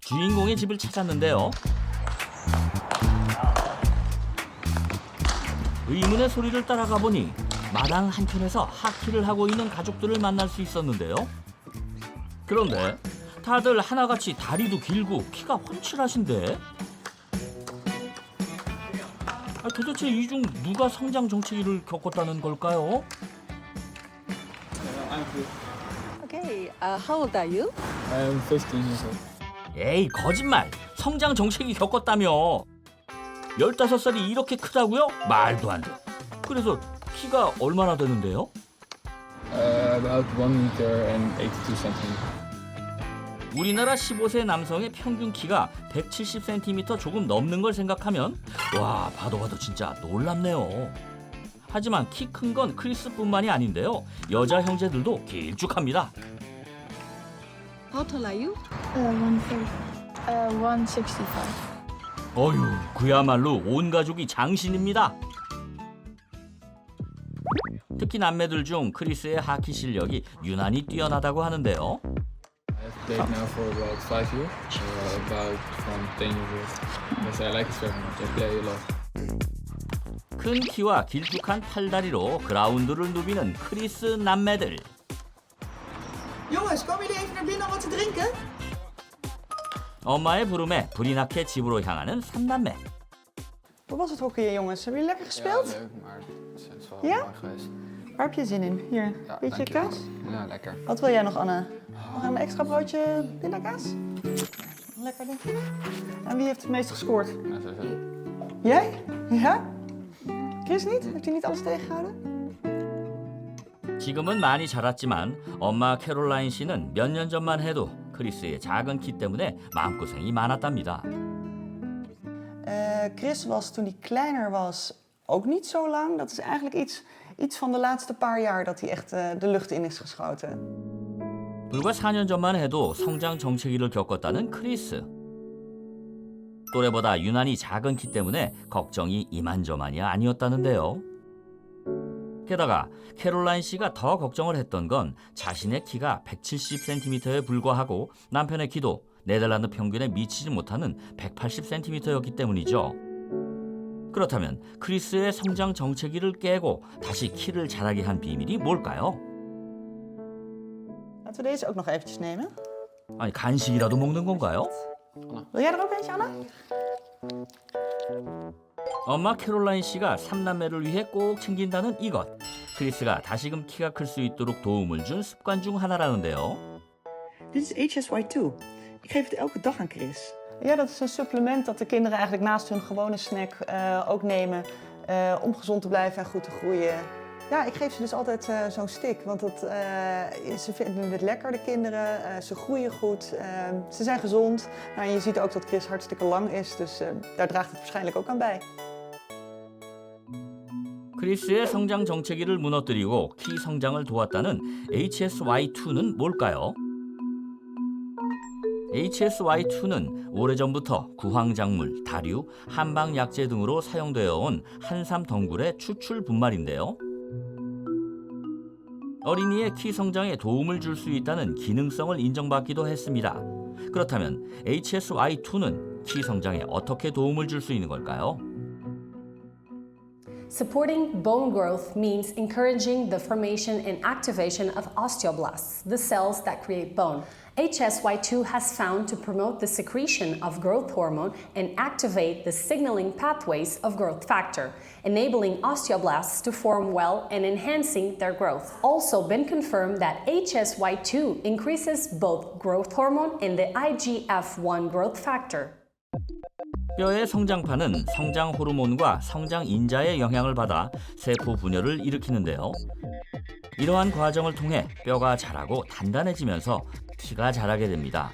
주인공의 집을 찾았는데요. 의문의 소리를 따라가 보니 마당 한켠에서 하키를 하고 있는 가족들을 만날 수 있었는데요. 그런데 다들 하나같이 다리도 길고 키가 훤칠하신데 도대체 이 중 누가 성장 정체기를 겪었다는 걸까요? Okay, how old are you? I'm 15 years old. 에이 거짓말! 성장 정체기 겪었다며! 15살이 이렇게 크다고요? 말도 안 돼. 그래서 키가 얼마나 되는데요? About 1 meter and 82 centimeters. 우리나라 15세 남성의 평균 키가 170cm 조금 넘는 걸 생각하면 와 봐도 진짜 놀랍네요. 하지만 키 큰 건 크리스뿐만이 아닌데요. 여자 형제들도 길쭉합니다. How tall are you? 165. 어휴 그야말로 온 가족이 장신입니다. 특히 남매들 중 크리스의 하키 실력이 유난히 뛰어나다고 하는데요. I've played now for about 5 years, about from 10 years old. Yes, I like it very much. I play a lot. 큰 키와 길쭉한 팔다리로 그라운드를 누비는 크리스 남매들. Jongens, komen jullie even naar binnen om wat te drinken? 엄마의 부름에 불이 나게 집으로 향하는 삼남매. Hoe was het hockey, jongens? Hebben jullie lekker gespeeld? Ja, leuk, maar het is wel Ja? mooi geweest. Waar heb je zin in? Hier, Ja, beetje dankjewel. kaas. Ja, lekker. Wat wil jij nog, Anne? Nog een extra broodje pindakaas? Lekker, denk je? En wie heeft het meest gescoord? Ja, sowieso. Jij? Ja? Chris niet? Heeft hij niet alles tegengehouden? 지금은 많이 자랐지만 엄마 캐롤라인 씨는 몇 년 전만 해도 크리스의 작은 키 때문에 마음고생이 많았답니다. Chris was toen hij kleiner was ook niet zo lang. Dat is eigenlijk iets van de laatste paar jaar dat hij echt de lucht in is geschoten. 불과 4년 전만 해도 성장 정체기를 겪었다는 크리스. 또래보다 유난히 작은 키 때문에 걱정이 이만저만이 아니었다는데요. 게다가 캐롤라인 씨가 더 걱정을 했던 건 자신의 키가 170cm에 불과하고 남편의 키도 네덜란드 평균에 미치지 못하는 180cm였기 때문이죠. 그렇다면 크리스의 성장 정체기를 깨고 다시 키를 자라게 한 비밀이 뭘까요? Laten we deze ook nog eventjes nemen. 아니 간식이라도 먹는 건가요? Wil jij er ook eentje, Anna? 엄마 캐롤라인 씨가 삼남매를 위해 꼭 챙긴다는 이것. 크리스가 다시금 키가 클 수 있도록 도움을 준 습관 중 하나라는데요. Dit is HSY2. Ik geef het elke dag aan Chris. Ja, dat is een supplement dat de kinderen eigenlijk naast hun gewone snack ook nemen om gezond te blijven en goed te groeien. Ja, ik geef ze dus altijd zo'n stick, want ze vinden het lekker, de kinderen. Ze groeien goed, ze zijn gezond. Nou, en je ziet ook dat Chris hartstikke lang is, dus daar draagt het waarschijnlijk ook aan bij. 크리스의 성장 정체기를 무너뜨리고 키 성장을 도왔다는 HSY2는 뭘까요? HSY2는 오래전부터 구황작물, 다류, 한방약재 등으로 사용되어 온 한삼 덩굴의 추출 분말인데요. 어린이의 키 성장에 도움을 줄 수 있다는 기능성을 인정받기도 했습니다. 그렇다면 HSY2는 키 성장에 어떻게 도움을 줄 수 있는 걸까요? Supporting bone growth means encouraging the formation and activation of osteoblasts, the cells that create bone. HSY2 has found to promote the secretion of growth hormone and activate the signaling pathways of growth factor, enabling osteoblasts to form well and enhancing their growth. Also been confirmed that HSY2 increases both growth hormone and the IGF-1 growth factor. 뼈의 성장판은 성장 호르몬과 성장 인자의 영향을 받아 세포 분열을 일으키는데요. 이러한 과정을 통해 뼈가 자라고 단단해지면서 키가 자라게 됩니다.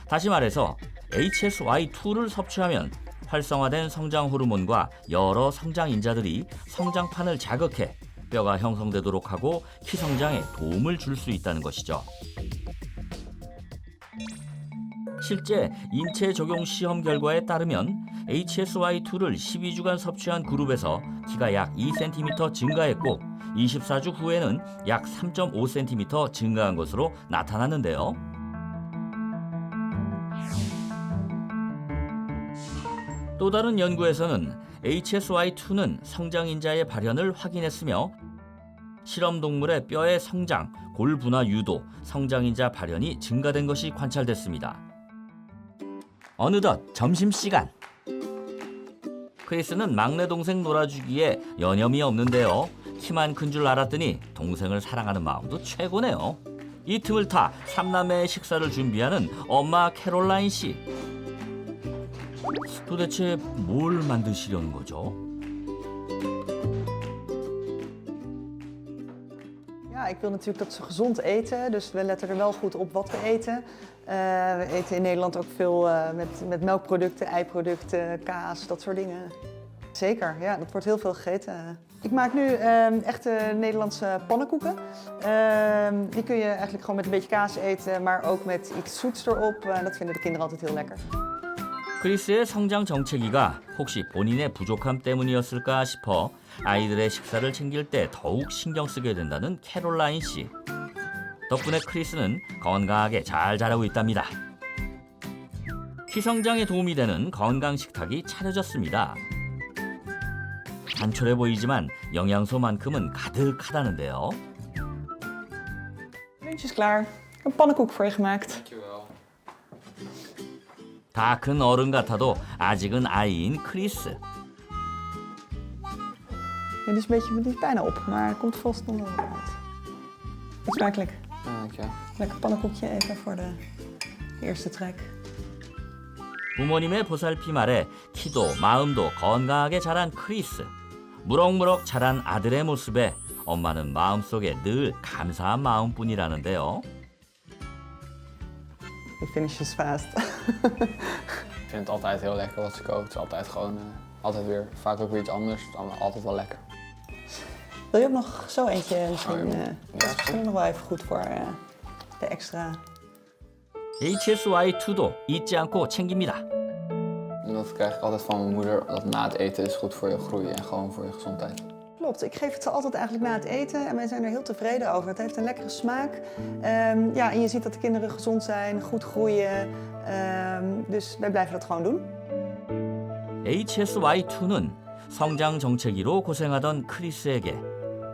다시 말해서 HSY2를 섭취하면 활성화된 성장 호르몬과 여러 성장 인자들이 성장판을 자극해 뼈가 형성되도록 하고 키 성장에 도움을 줄 수 있다는 것이죠. 실제 인체 적용 시험 결과에 따르면 HSY2를 12주간 섭취한 그룹에서 키가 약 2cm 증가했고 24주 후에는 약 3.5cm 증가한 것으로 나타났는데요. 또 다른 연구에서는 HSY2는 성장인자의 발현을 확인했으며 실험 동물의 뼈의 성장, 골 분화 유도, 성장인자 발현이 증가된 것이 관찰됐습니다. 어느덧 점심시간. 크리스는 막내 동생 놀아주기에 여념이 없는데요. 키만 큰 줄 알았더니 동생을 사랑하는 마음도 최고네요. 이 틈을 타 삼남매의 식사를 준비하는 엄마 캐롤라인 씨. 도대체 뭘 만드시려는 거죠? Ja, ik wil natuurlijk dat ze gezond eten, dus we letten er wel goed op wat we eten. We eten in Nederland ook veel met melkproducten, eiproducten, kaas, dat soort dingen. Zeker, ja, dat wordt heel veel gegeten. Ik maak nu echte Nederlandse pannenkoeken. Die kun je eigenlijk gewoon met een beetje kaas eten, maar ook met iets zoets erop. Dat vinden de kinderen altijd heel lekker. 크리스의 성장 정체기가 혹시 본인의 부족함 때문이었을까 싶어 아이들의 식사를 챙길 때 더욱 신경 쓰게 된다는 캐롤라인 씨. 덕분에 크리스는 건강하게 잘 자라고 있답니다. 키 성장에 도움이 되는 건강 식탁이 차려졌습니다. 단촐해 보이지만 영양소만큼은 가득하다는데요. Lunch is klaar. Een pannenkoek voor je gemaakt. Dankjewel. 다 큰 어른 같아도 아직은 아이인 크리스. Ja, die is bijna op, maar het komt vast nog wel uit. Eet smakelijk. Dankjewel. Lekker pannenkoekje even voor de eerste trek. 부모님의 보살핌 아래 키도 마음도 건강하게 자란 크리스. 무럭무럭 자란 아들의 모습에 엄마는 마음속에 늘 감사한 마음뿐이라는데요. He finishes fast. Ik vind het altijd heel lekker wat ze kookt. Het is altijd gewoon, altijd weer, vaak ook weer iets anders. Het is allemaal altijd wel lekker. Wil je ook nog zo eentje misschien? Oh, ja. Dat is misschien nog wel even goed voor de extra. HSY2도 잊지 않고 챙깁니다. En dat krijg ik altijd van mijn moeder, dat na het eten is goed voor je groei en gewoon voor je gezondheid. Klopt, ik geef het ze altijd eigenlijk na het eten en wij zijn er heel tevreden over. Het heeft een lekkere smaak. Ja, en je ziet dat de kinderen gezond zijn, goed groeien. Dus wij blijven dat gewoon doen. HSY2는 성장 정체기로 고생하던 크리스에게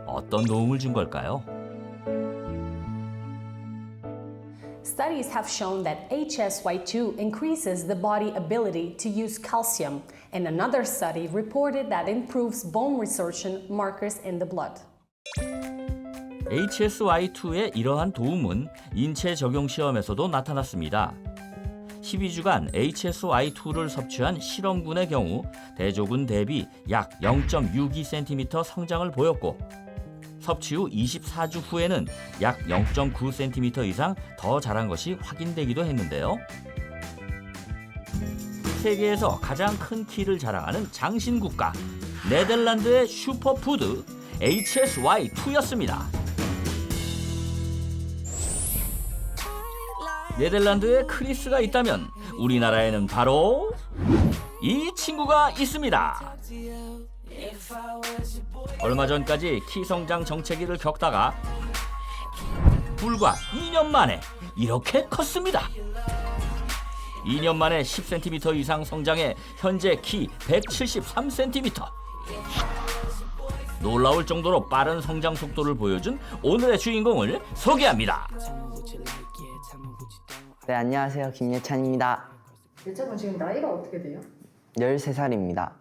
어떤 도움을 준 걸까요? Studies have shown that HSY2 increases the body ability to use calcium, and another study reported that improves bone resorption markers in the blood. HSY2의 이러한 도움은 인체 적용 시험에서도 나타났습니다. 12주간 HSY2를 섭취한 실험군의 경우 대조군 대비 약 0.62cm 성장을 보였고 섭취 후 24주 후에는 약 0.9cm 이상 더 자란 것이 확인되기도 했는데요. 세계에서 가장 큰 키를 자랑하는 장신국가 네덜란드의 슈퍼푸드 HSY2였습니다. 네덜란드에 크리스가 있다면 우리나라에는 바로 이 친구가 있습니다. 얼마 전까지 키 성장 정체기를 겪다가 불과 2년 만에 이렇게 컸습니다. 2년 만에 10cm 이상 성장해 현재 키 173cm. 놀라울 정도로 빠른 성장 속도를 보여준 오늘의 주인공을 소개합니다. 네, 안녕하세요. 김예찬입니다. 예찬은 지금 나이가 어떻게 돼요? 13살입니다.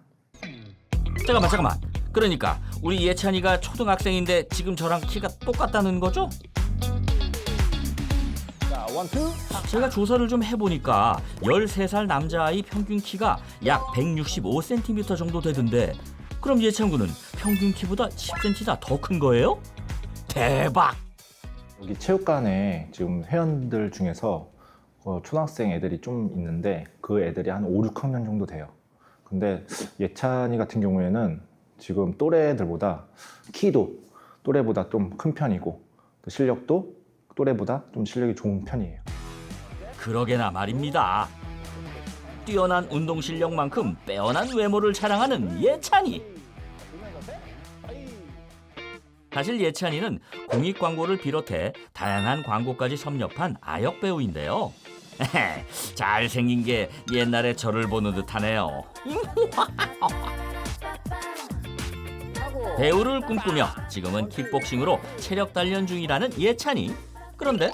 잠깐만. 그러니까 우리 예찬이가 초등학생인데 지금 저랑 키가 똑같다는 거죠? 제가 조사를 좀 해보니까 13살 남자아이 평균 키가 약 165cm 정도 되던데 그럼 예찬군은 평균 키보다 10cm나 더 큰 거예요? 대박! 여기 체육관에 지금 회원들 중에서 초등학생 애들이 좀 있는데 그 애들이 한 5, 6학년 정도 돼요. 근데 예찬이 같은 경우에는 지금 또래들보다 키도 또래보다 좀 큰 편이고 또 실력도 또래보다 좀 실력이 좋은 편이에요. 그러게나 말입니다. 뛰어난 운동 실력만큼 빼어난 외모를 자랑하는 예찬이. 사실 예찬이는 공익 광고를 비롯해 다양한 광고까지 섭렵한 아역 배우인데요. 잘생긴 게 옛날에 저를 보는 듯하네요. 배우를 꿈꾸며 지금은 킥복싱으로 체력 단련 중이라는 예찬이. 그런데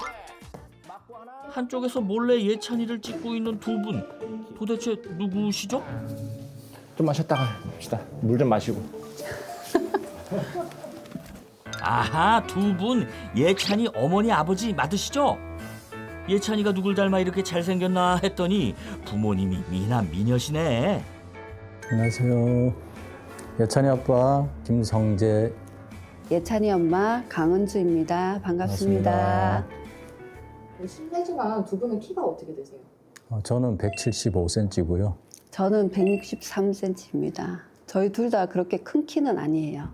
한쪽에서 몰래 예찬이를 찍고 있는 두 분, 도대체 누구시죠? 좀 마셨다가 봅시다. 물 좀 마시고. 아하, 두 분 예찬이 어머니 아버지 맞으시죠? 예찬이가 누굴 닮아 이렇게 잘생겼나 했더니 부모님이 미남 미녀시네. 안녕하세요. 예찬이 아빠 김성재. 예찬이 엄마 강은주입니다. 반갑습니다. 실례지만 두 분은 키가 어떻게 되세요? 저는 175cm고요. 저는 163cm입니다. 저희 둘 다 그렇게 큰 키는 아니에요.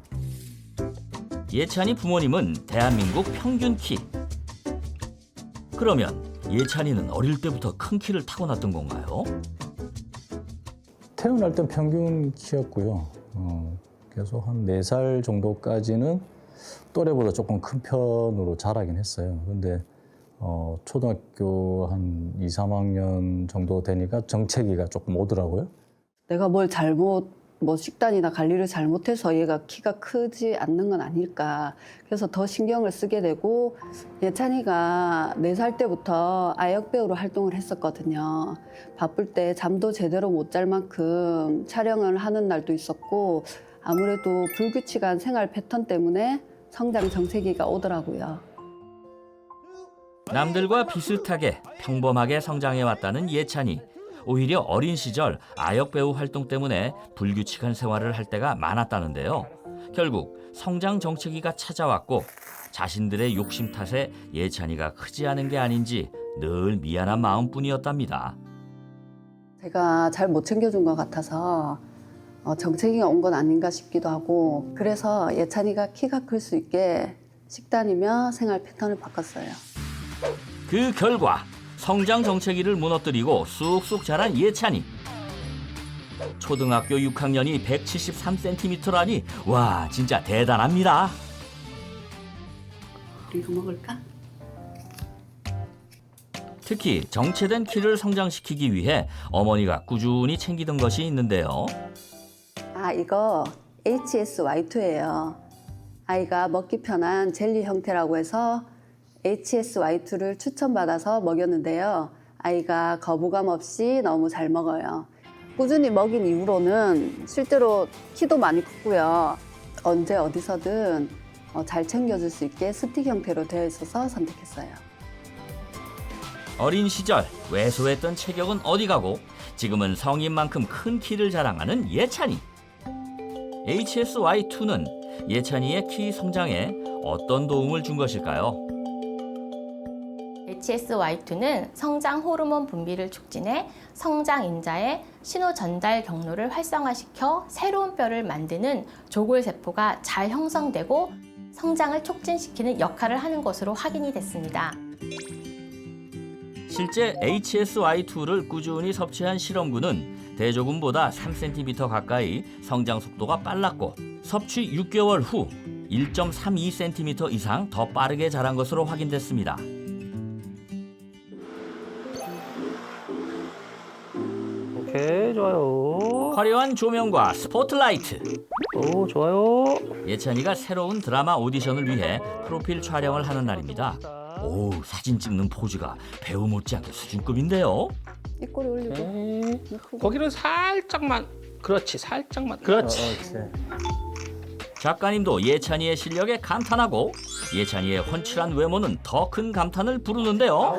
예찬이 부모님은 대한민국 평균 키. 그러면 예찬이는 어릴 때부터 큰 키를 타고났던 건가요? 태어날 땐 평균 키였고요. 계속 한 4살 정도까지는 또래보다 조금 큰 편으로 자라긴 했어요. 근데 초등학교 한 2, 3학년 정도 되니까 정체기가 조금 오더라고요. 내가 뭐 식단이나 관리를 잘못해서 얘가 키가 크지 않는 건 아닐까. 그래서 더 신경을 쓰게 되고, 예찬이가 4살 때부터 아역 배우로 활동을 했었거든요. 바쁠 때 잠도 제대로 못 잘 만큼 촬영을 하는 날도 있었고, 아무래도 불규칙한 생활 패턴 때문에 성장 정체기가 오더라고요. 남들과 비슷하게 평범하게 성장해왔다는 예찬이. 오히려 어린 시절 아역 배우 활동 때문에 불규칙한 생활을 할 때가 많았다는데요. 결국 성장 정체기가 찾아왔고 자신들의 욕심 탓에 예찬이가 크지 않은 게 아닌지 늘 미안한 마음뿐이었답니다. 제가 잘 못 챙겨준 것 같아서 정체기가 온 건 아닌가 싶기도 하고, 그래서 예찬이가 키가 클 수 있게 식단이며 생활 패턴을 바꿨어요. 그 결과 성장 정체기를 무너뜨리고 쑥쑥 자란 예찬이. 초등학교 6학년이 173cm라니 와 진짜 대단합니다. 이거 먹을까? 특히 정체된 키를 성장시키기 위해 어머니가 꾸준히 챙기던 것이 있는데요. 이거 HSY2예요. 아이가 먹기 편한 젤리 형태라고 해서 HSY2를 추천받아서 먹였는데요. 아이가 거부감 없이 너무 잘 먹어요. 꾸준히 먹인 이후로는 실제로 키도 많이 컸고요. 언제 어디서든 잘 챙겨줄 수 있게 스틱 형태로 되어 있어서 선택했어요. 어린 시절 왜소했던 체격은 어디 가고 지금은 성인만큼 큰 키를 자랑하는 예찬이. HSY2는 예찬이의 키 성장에 어떤 도움을 준 것일까요? HSY2는 성장 호르몬 분비를 촉진해 성장 인자의 신호 전달 경로를 활성화시켜 새로운 뼈를 만드는 조골세포가 잘 형성되고 성장을 촉진시키는 역할을 하는 것으로 확인이 됐습니다. 실제 HSY2를 꾸준히 섭취한 실험군은 대조군보다 3cm 가까이 성장 속도가 빨랐고 섭취 6개월 후 1.32cm 이상 더 빠르게 자란 것으로 확인됐습니다. 오케이, 좋아요. 화려한 조명과 스포트라이트. 오, 좋아요. 예찬이가 새로운 드라마 오디션을 위해 프로필 촬영을 하는 날입니다. 오, 사진 찍는 포즈가 배우 못지않게 수준급인데요. 입꼬리 올리고. 거기를 살짝만. 그렇지, 살짝만. 그렇지. 작가님도 예찬이의 실력에 감탄하고 예찬이의 훤칠한 외모는 더 큰 감탄을 부르는데요.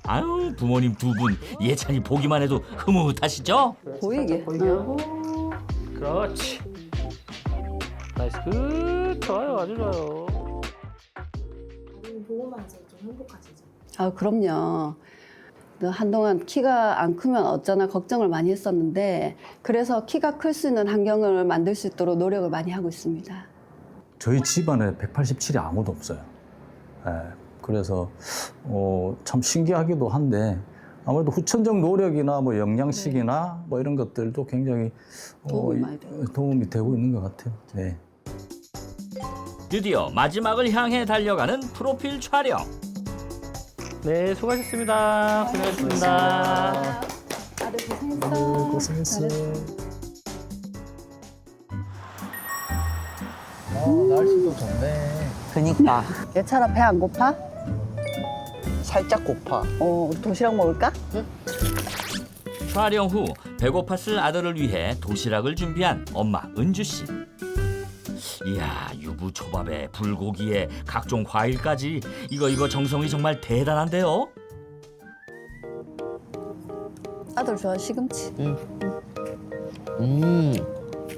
아유, 부모님 두 분 예찬이 보기만 해도 흐뭇하시죠? 보이게. 그렇지. 나이스. 굿. 좋아요, 아주 좋아요. 보고만 해서 좀 행복하시죠? 그럼요. 한동안 키가 안 크면 어쩌나 걱정을 많이 했었는데, 그래서 키가 클 수 있는 환경을 만들 수 있도록 노력을 많이 하고 있습니다. 저희 집안에 187이 아무도 없어요. 그래서 참 신기하기도 한데 아무래도 후천적 노력이나 뭐 영양식이나 뭐 이런 것들도 굉장히 도움이 되고 있는 것 같아요. 네. 드디어 마지막을 향해 달려가는 프로필 촬영. 네, 수고하셨습니다. 고생하셨습니다. 다들 고생했어. 고생했어. 날씨도 좋네. 그니까. 예찬아 배 안 고파? 살짝 고파. 도시락 먹을까? 촬영 후 배고팠을 아들을 위해 도시락을 준비한 엄마 은주 씨. 이야, 유부초밥에 불고기에 각종 과일까지 이거 정성이 정말 대단한데요. 아들 좋아 시금치.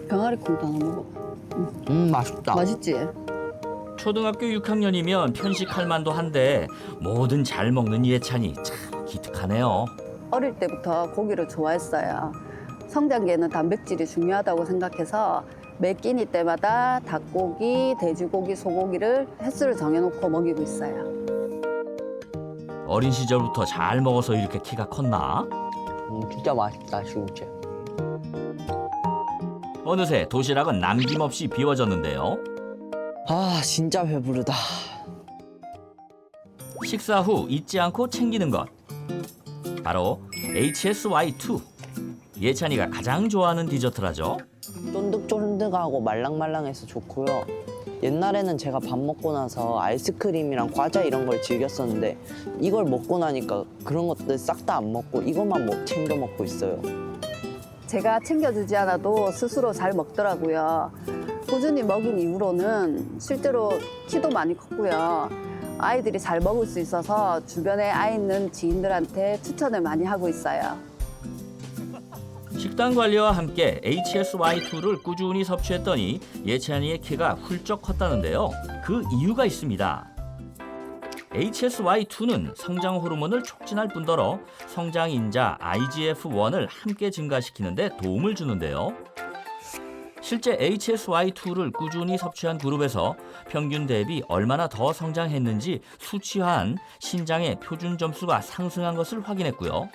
병아리 콩도 하나 먹어. 맛있다. 맛있지? 초등학교 6학년이면 편식할 만도 한데 뭐든 잘 먹는 예찬이 참 기특하네요. 어릴 때부터 고기를 좋아했어요. 성장기에는 단백질이 중요하다고 생각해서 매 끼니 때마다 닭고기, 돼지고기, 소고기를 횟수를 정해놓고 먹이고 있어요. 어린 시절부터 잘 먹어서 이렇게 키가 컸나? 진짜 맛있다, 시금치. 어느새 도시락은 남김없이 비워졌는데요. 아, 진짜 배부르다. 식사 후 잊지 않고 챙기는 것. 바로 HSY2. 예찬이가 가장 좋아하는 디저트라죠. 쫀득쫀득하고 말랑말랑해서 좋고요. 옛날에는 제가 밥 먹고 나서 아이스크림이랑 과자 이런 걸 즐겼었는데 이걸 먹고 나니까 그런 것들 싹 다 안 먹고 이것만 챙겨 먹고 있어요. 제가 챙겨주지 않아도 스스로 잘 먹더라고요. 꾸준히 먹인 이후로는 실제로 키도 많이 컸고요. 아이들이 잘 먹을 수 있어서 주변에 아이 있는 지인들한테 추천을 많이 하고 있어요. 식단 관리와 함께 HSY2를 꾸준히 섭취했더니 예찬이의 키가 훌쩍 컸다는데요. 그 이유가 있습니다. HSY2는 성장 호르몬을 촉진할 뿐더러 성장 인자 IGF-1을 함께 증가시키는 데 도움을 주는데요. 실제 HSY2를 꾸준히 섭취한 그룹에서 평균 대비 얼마나 더 성장했는지 수치화한 신장의 표준 점수가 상승한 것을 확인했고요.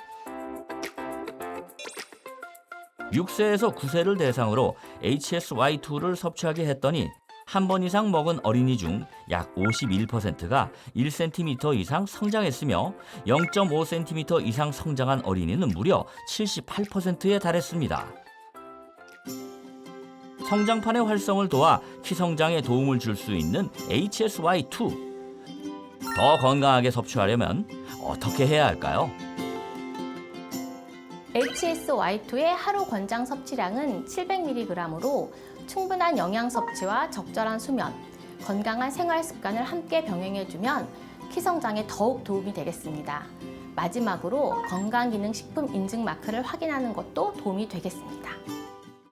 6세에서 9세를 대상으로 HSY2를 섭취하게 했더니 한 번 이상 먹은 어린이 중 약 51%가 1cm 이상 성장했으며 0.5cm 이상 성장한 어린이는 무려 78%에 달했습니다. 성장판의 활성을 도와 키 성장에 도움을 줄 수 있는 HSY2. 더 건강하게 섭취하려면 어떻게 해야 할까요? HSY2의 하루 권장 섭취량은 700mg으로 충분한 영양 섭취와 적절한 수면, 건강한 생활 습관을 함께 병행해주면 키 성장에 더욱 도움이 되겠습니다. 마지막으로 건강기능식품 인증 마크를 확인하는 것도 도움이 되겠습니다.